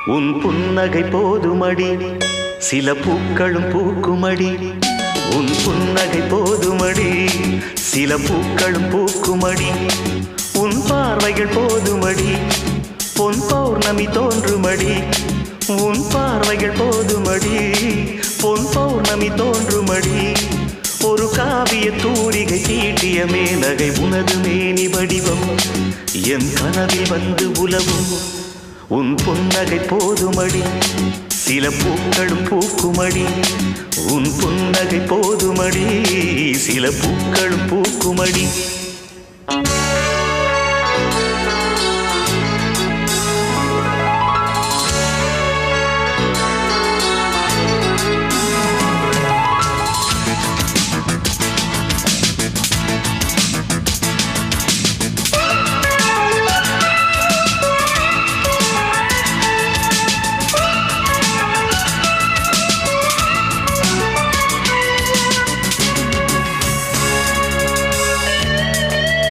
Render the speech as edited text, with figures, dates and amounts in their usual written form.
உன் புன்னகை போதுமடி சில பூக்களும் பூக்குமடி உன் புன்னகை போதுமடி சில பூக்களும் பூக்குமடி உன் பார்வைகள் போதுமடி பொன் பௌர்ணமி தோன்றுமடி உன் பார்வைகள் போதுமடி பொன் பௌர்ணமி தோன்றுமடி ஒரு காவிய தூரிகை தீட்டிய மேனகை உனது மேனி வடிவம் என் கனவில் வந்து உலவும் உன் புன்னகை போதுமடி சில பூக்களும் பூக்குமடி உன் புன்னகை போதுமடி சில பூக்களும் பூக்குமடி